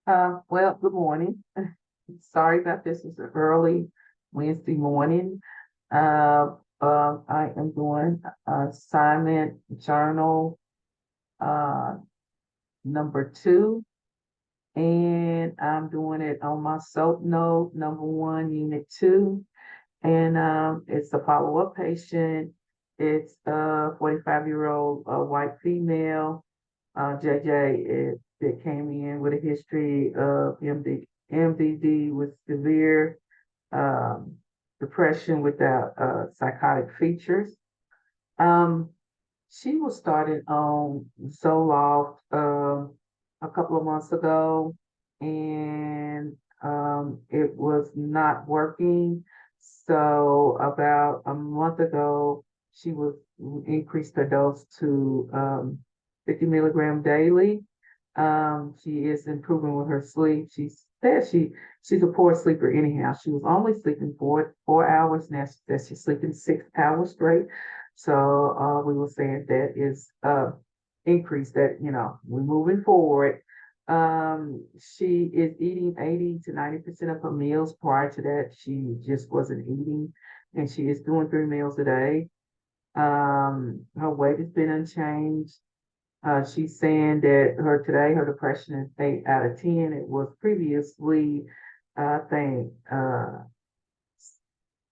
Well, good morning. Sorry about this. It's an early Wednesday morning. I am doing assignment journal uh, number 2, and I'm doing it on my SOAP note number 1, unit 2. And it's a follow-up patient. It's a 45-year-old white female. JJ, that came in with a history of MDD with severe um, depression without psychotic features. Um, she was started on Zoloft a couple of months ago, and it was not working. So about a month ago, she was increased her dose to 50 milligram daily. She is improving with her sleep. She said she's a poor sleeper anyhow. She was only sleeping 4 hours. Now she says she's sleeping 6 hours straight. So we were saying that is increase that, we're moving forward. She is eating 80 to 90% of her meals. Prior to that, she just wasn't eating, and she is doing 3 meals a day. Her weight has been unchanged. She's saying that her depression is 8 out of 10. It was previously, I think, 5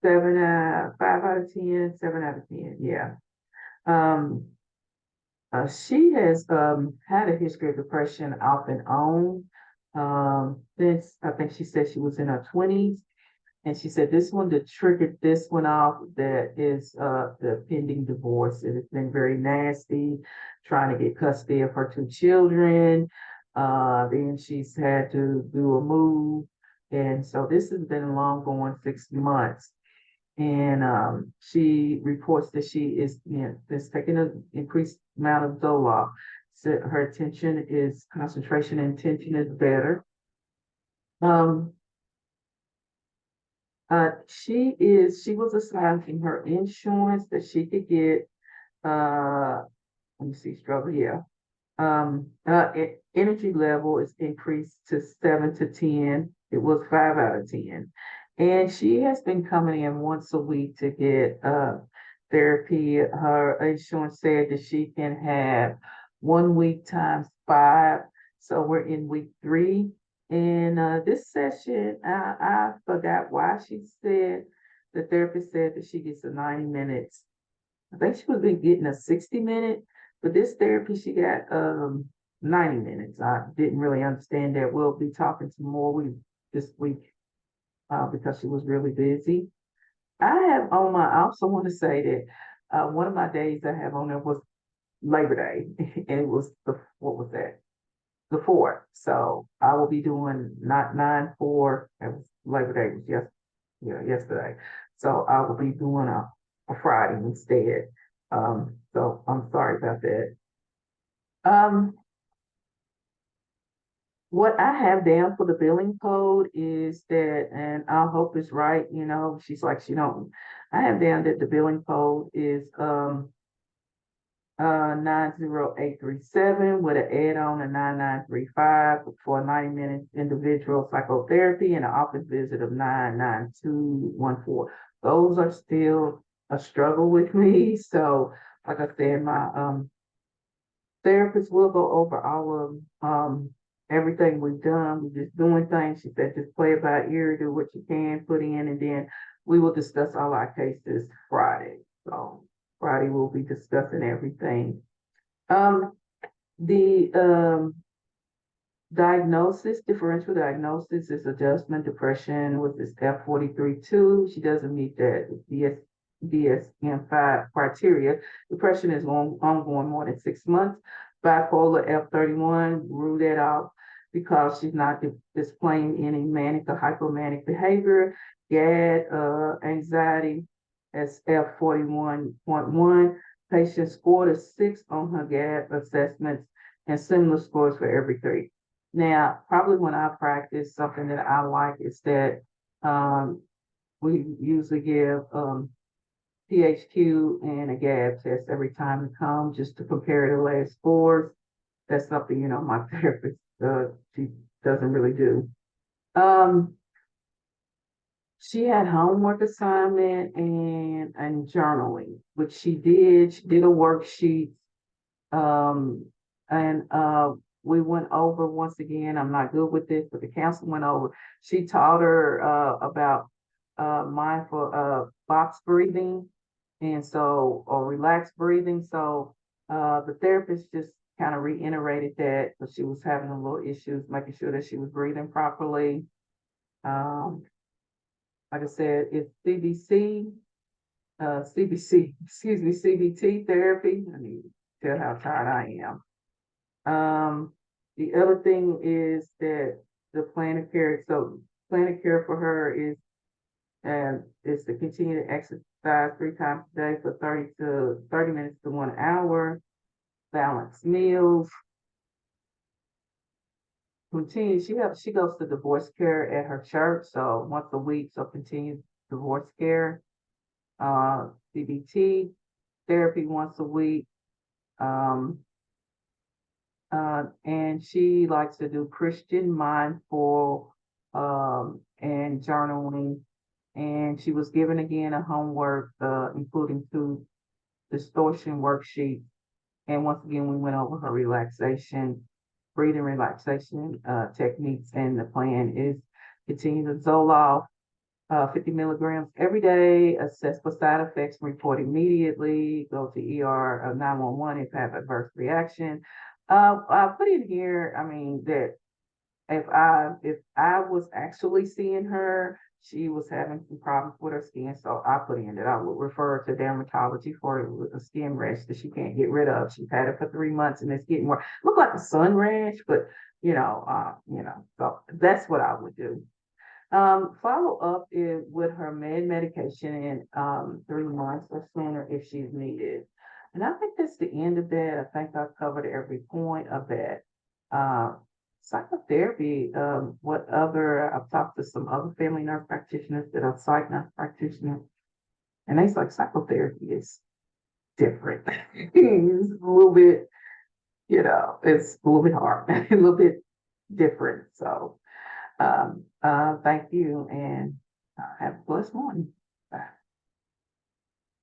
out of 10, 7 out of 10. Yeah. Um, she has had a history of depression off and on since I think she said she was in her 20s. And she said this one that triggered this one off that is the pending divorce. It has been very nasty, trying to get custody of her 2 children. Then she's had to do a move. And so this has been long going 6 months. And she reports that she is taking an increased amount of Zoloft. So her attention is concentration and attention is better. Um, she was assigned in her insurance that she could get, uh, let me see, struggle here. Energy level is increased to 7 to 10. It was 5 out of 10. And she has been coming in once a week to get therapy. Her insurance said that she can have 1 week times 5. So we're in week 3. And this session, I forgot why she said the therapist said that she gets a 90 minutes. I think she was been getting a 60 minute, but this therapy she got 90 minutes. I didn't really understand that. We'll be talking some more this week because she was really busy. I also want to say that one of my days I have on there was Labor Day, and it was what was that? The 4th. So I will be doing not 9/4. It was Labor Day was yesterday. So I will be doing a Friday instead. So I'm sorry about that. Um, what I have down for the billing code is that, and I hope it's right, she's like, she don't, I have down that the billing code is 90837 with an add-on of 9935 for a 90-minute individual psychotherapy and an office visit of 99214. Those are still a struggle with me. So, like I said, my therapist will go over all of everything we've done. We're just doing things. She said, just play it by ear, do what you can, put in, and then we will discuss all our cases Friday. So Friday we'll be discussing everything. Um, the differential diagnosis is adjustment depression with this F43-2. She doesn't meet that DSM-5 criteria. Depression is ongoing more than 6 months. Bipolar F31, rule that out because she's not displaying any manic or hypomanic behavior. GAD, anxiety, as F41.1. Patient scored a 6 on her GAD assessments and similar scores for every 3. Now, probably when I practice, something that I like is that um, we usually give PHQ and a GAB test every time we come just to compare the last scores. That's something, my therapist, she doesn't really do. She had homework assignment and journaling, which she did. She did a worksheet. Um, and we went over once again. I'm not good with this, but the council went over. She taught her about mindful box breathing, and so or relaxed breathing. So the therapist just kind of reiterated that, but she was having a little issues making sure that she was breathing properly. Um, like I said, it's CBC, excuse me, CBT therapy. I need to tell how tired I am. The other thing is that the plan of care, so plan of care for her is to continue to exercise 3 times a day for 30 minutes to 1 hour, balanced meals, continue. She goes to divorce care at her church, so once a week, so continue divorce care, CBT therapy once a week. Um, and she likes to do Christian mindful and journaling. And she was given again a homework, including 2 distortion worksheets. And once again, we went over her relaxation, breathing relaxation techniques. And the plan is continue to Zoloft 50 milligrams every day, assess for side effects, report immediately, go to ER 911 if have adverse reaction. I put in here, I mean, that if I was actually seeing her, she was having some problems with her skin. So I put in that I would refer her to dermatology for a skin rash that she can't get rid of. She's had it for 3 months and it's getting more look like a sun rash, but so that's what I would do. Follow up with her medication in 3 months or sooner if she's needed. And I think that's the end of that. I think I've covered every point of that. Uh, Psychotherapy, I've talked to some other family nurse practitioners that are psych nurse practitioners, and they like psychotherapy is different. It's a little bit, it's a little bit hard, a little bit different. So, thank you and have a blessed morning.